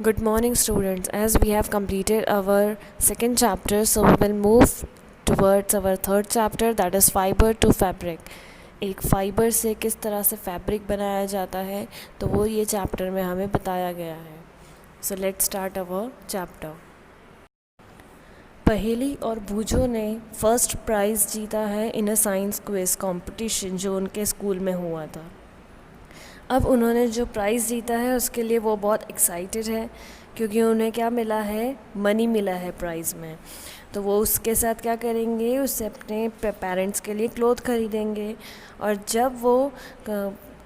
Good morning, students. As we have completed our second chapter, so we will move towards our third chapter, that is fiber to fabric. एक fibre से किस तरह से fabric बनाया जाता है, तो वो ये चैप्टर में हमें बताया गया है. So let's start our chapter. पहेली और बूझो ने फर्स्ट प्राइज़ जीता है इन अ साइंस क्विज कंपटीशन जो उनके स्कूल में हुआ था. अब उन्होंने जो प्राइज़ जीता है उसके लिए वो बहुत एक्साइटेड है, क्योंकि उन्हें क्या मिला है, मनी मिला है प्राइज़ में. तो वो उसके साथ क्या करेंगे, उससे अपने पेरेंट्स के लिए क्लोथ ख़रीदेंगे. और जब वो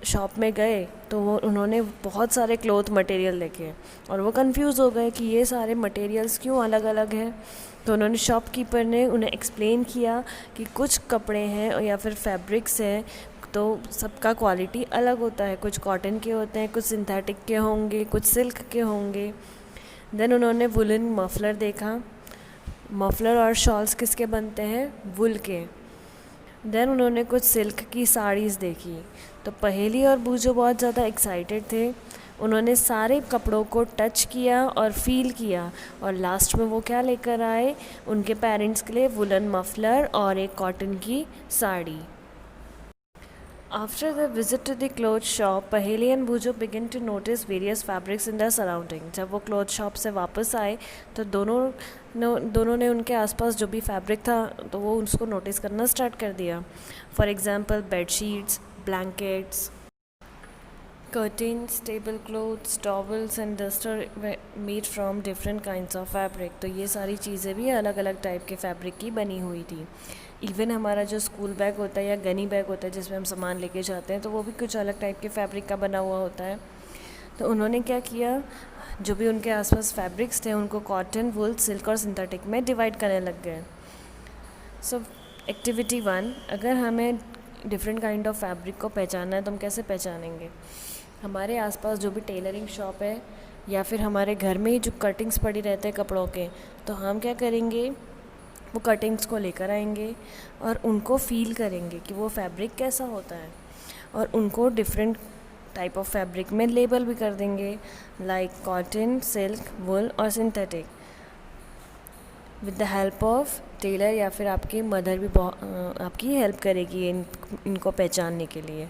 शॉप में गए तो वो उन्होंने बहुत सारे क्लोथ मटेरियल देखे और वो कंफ्यूज हो गए कि ये सारे मटेरियल्स क्यों अलग अलग हैं. तो उन्होंने शॉपकीपर ने उन्हें एक्सप्लेन किया कि कुछ कपड़े हैं या फिर फैब्रिक्स हैं तो सबका क्वालिटी अलग होता है. कुछ कॉटन के होते हैं, कुछ सिंथेटिक के होंगे, कुछ सिल्क के होंगे. देन उन्होंने वुलन मफलर देखा. मफलर और शॉल्स किसके बनते हैं, वुल के. देन उन्होंने कुछ सिल्क की साड़ीज़ देखी. तो पहेली और बूझो बहुत ज़्यादा एक्साइटेड थे. उन्होंने सारे कपड़ों को टच किया और फील किया और लास्ट में वो क्या लेकर आए, उनके पेरेंट्स के लिए वुलन मफलर और एक कॉटन की sari. After the visit to the clothes shop, Paheli and Bhujo began to notice various fabrics in their surrounding. जब वो clothes shop से वापस आए तो दोनों ने उनके आसपास जो भी फैब्रिक था तो वो उसको नोटिस करना स्टार्ट कर दिया. For example bedsheets, blankets, curtains, tablecloths, towels and duster were made from different kinds of fabric. तो ये सारी चीज़ें भी अलग अलग टाइप के फैब्रिक की बनी हुई थी. इवन हमारा जो स्कूल बैग होता है या गनी बैग होता है जिसमें हम सामान लेके जाते हैं तो वो भी कुछ अलग टाइप के फैब्रिक का बना हुआ होता है. तो उन्होंने क्या किया, जो भी उनके आसपास फैब्रिक्स थे उनको कॉटन, वुल, सिल्क और सिंथेटिक में डिवाइड करने लग गए. सो एक्टिविटी 1, अगर हमें डिफरेंट काइंड ऑफ फैब्रिक को पहचानना है तो हम कैसे पहचानेंगे. हमारे आसपास जो भी टेलरिंग शॉप है या फिर हमारे घर में ही जो कटिंग्स पड़ी रहते हैं कपड़ों के, तो हम क्या करेंगे, वो कटिंग्स को लेकर आएंगे और उनको फ़ील करेंगे कि वो फैब्रिक कैसा होता है और उनको डिफरेंट टाइप ऑफ फैब्रिक में लेबल भी कर देंगे, लाइक कॉटन, सिल्क, वुल और synthetic. With the help of tailor या फिर आपकी मदर भी आपकी हेल्प करेगी इनको पहचानने के लिए.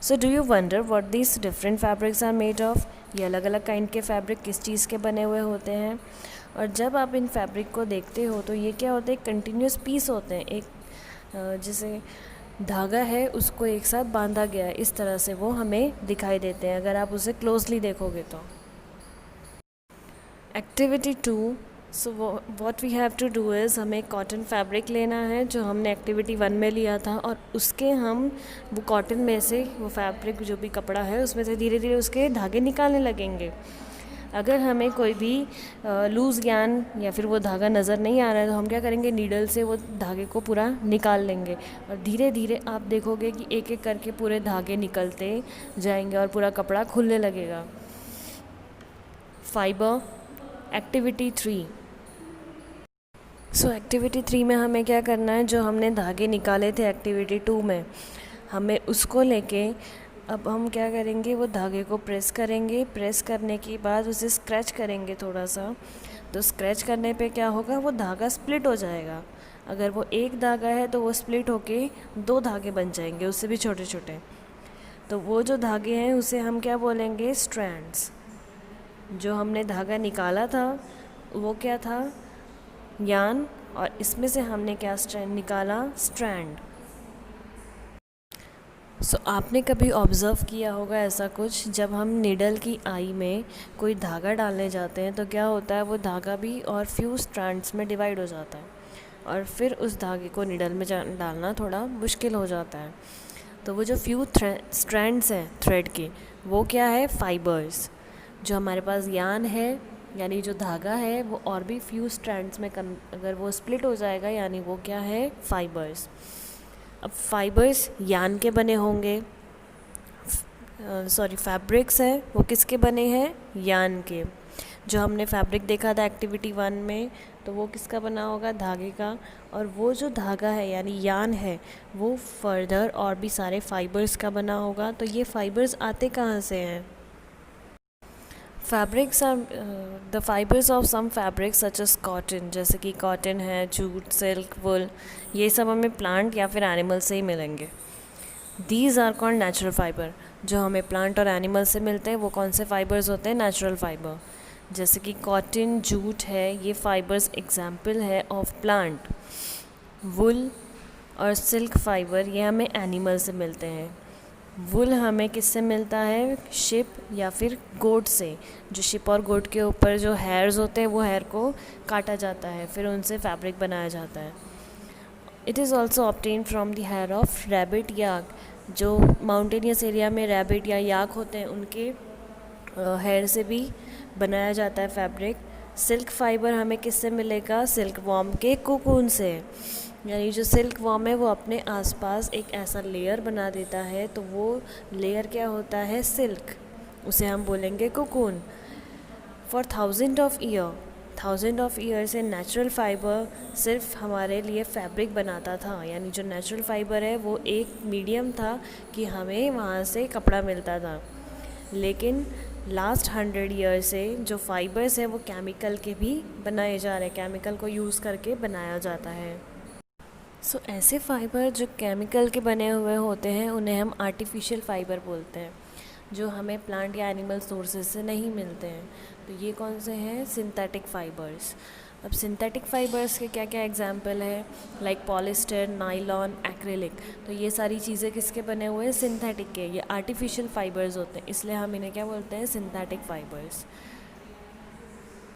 So do you wonder what these different fabrics are made of. ये अलग अलग काइंड के फैब्रिक किस चीज़ के बने हुए होते हैं. और जब आप इन फैब्रिक को देखते हो तो ये क्या होता है, कंटिन्यूस पीस होते हैं. एक जैसे धागा है उसको एक साथ बांधा गया है, इस तरह से वो हमें दिखाई देते हैं अगर आप उसे क्लोजली देखोगे तो. Activity 2, so what we have to do is, हमें कॉटन फैब्रिक लेना है जो हमने एक्टिविटी 1 में लिया था और उसके हम वो कॉटन में से वो फैब्रिक जो भी कपड़ा है उसमें से धीरे धीरे उसके धागे निकालने लगेंगे. अगर हमें कोई भी लूज़ यान या फिर वो धागा नज़र नहीं आ रहा है तो हम क्या करेंगे, नीडल से वो धागे को पूरा निकाल लेंगे और धीरे धीरे आप देखोगे कि एक एक करके पूरे धागे निकलते जाएंगे और पूरा कपड़ा खुलने लगेगा. फाइबर. एक्टिविटी 3. सो एक्टिविटी 3 में हमें क्या करना है, जो हमने धागे निकाले थे एक्टिविटी 2 में, हमें उसको लेके अब हम क्या करेंगे, वो धागे को प्रेस करेंगे. प्रेस करने के बाद उसे स्क्रैच करेंगे थोड़ा सा. तो स्क्रैच करने पे क्या होगा, वो धागा स्प्लिट हो जाएगा. अगर वो एक धागा है तो वो स्प्लिट होके 2 धागे बन जाएंगे, उससे भी छोटे छोटे. तो वो जो धागे हैं उसे हम क्या बोलेंगे, स्ट्रैंड्स. जो हमने धागा निकाला था वो क्या था, यान, और इसमें से हमने क्या स्ट्रैंड निकाला, स्ट्रैंड. सो आपने कभी ऑब्ज़र्व किया होगा ऐसा कुछ, जब हम नीडल की आई में कोई धागा डालने जाते हैं तो क्या होता है, वो धागा भी और फ्यू स्ट्रैंड्स में डिवाइड हो जाता है और फिर उस धागे को नीडल में डालना थोड़ा मुश्किल हो जाता है. तो वो जो फ्यू स्ट्रैंड्स हैं थ्रेड के, वो क्या है, फाइबर्स. जो हमारे पास यान है यानी जो धागा है वो और भी फ्यू स्ट्रैंड्स में अगर वो स्प्लिट हो जाएगा यानी वो क्या है, फाइबर्स. अब फाइबर्स यान के बने होंगे, फैब्रिक्स हैं वो किसके बने हैं, यान के. जो हमने फैब्रिक देखा था एक्टिविटी 1 में तो वो किसका बना होगा, धागे का. और वो जो धागा है यानी यान है वो फर्दर और भी सारे फाइबर्स का बना होगा. तो ये फाइबर्स आते कहाँ से हैं, fabrics are the fibres of some fabrics such as cotton, जैसे कि कॉटन है, जूट, सिल्क, वुल, ये सब हमें प्लांट या फिर एनिमल से ही मिलेंगे। These are called natural fibre. जो हमें प्लांट और एनिमल से मिलते हैं वो कौन से फाइबर्स होते हैं? Natural fibre. जैसे कि कॉटन, जूट है, ये फाइबर्स एग्जाम्पल है ऑफ प्लांट। वुल और सिल्क फाइबर ये हमें एनिमल से मिलते हैं। वुल हमें किससे मिलता है? शिप या फिर गोट से। जो शिप और गोट के ऊपर जो हेयर्स होते हैं वो हेयर को काटा जाता है, फिर उनसे फैब्रिक बनाया जाता है। It is also obtain from the hair of rabbit, yak. जो माउंटेनियस एरिया में रैबिट या याक होते हैं उनके हेयर से भी बनाया जाता है फैब्रिक। सिल्क फाइबर हमें किससे मिलेगा? सिल्क वॉर्म के कोकून से। यानी जो सिल्क वॉर्म है वो अपने आसपास एक ऐसा लेयर बना देता है, तो वो लेयर क्या होता है? सिल्क। उसे हम बोलेंगे cocoon. For thousand of year से नेचुरल फाइबर सिर्फ हमारे लिए फैब्रिक बनाता था। यानी जो नेचुरल फाइबर है वो एक मीडियम था कि हमें वहाँ से कपड़ा मिलता था। लेकिन लास्ट 100 ईयर से जो फाइबर्स है वो केमिकल के भी बनाए जा रहे हैं, केमिकल को यूज़ करके बनाया जाता है। ऐसे फ़ाइबर जो केमिकल के बने हुए होते हैं उन्हें हम आर्टिफिशियल फ़ाइबर बोलते हैं, जो हमें प्लांट या एनिमल सोर्सेज से नहीं मिलते हैं। तो ये कौन से हैं? Synthetic fibres. अब सिंथेटिक फ़ाइबर्स के क्या क्या एग्जांपल है? Like polyester, nylon, acrylic. तो ये सारी चीज़ें किसके बने हुए हैं? सिंथेटिक के। ये आर्टिफिशियल फ़ाइबर्स होते हैं, इसलिए हम इन्हें क्या बोलते हैं? Synthetic fibres.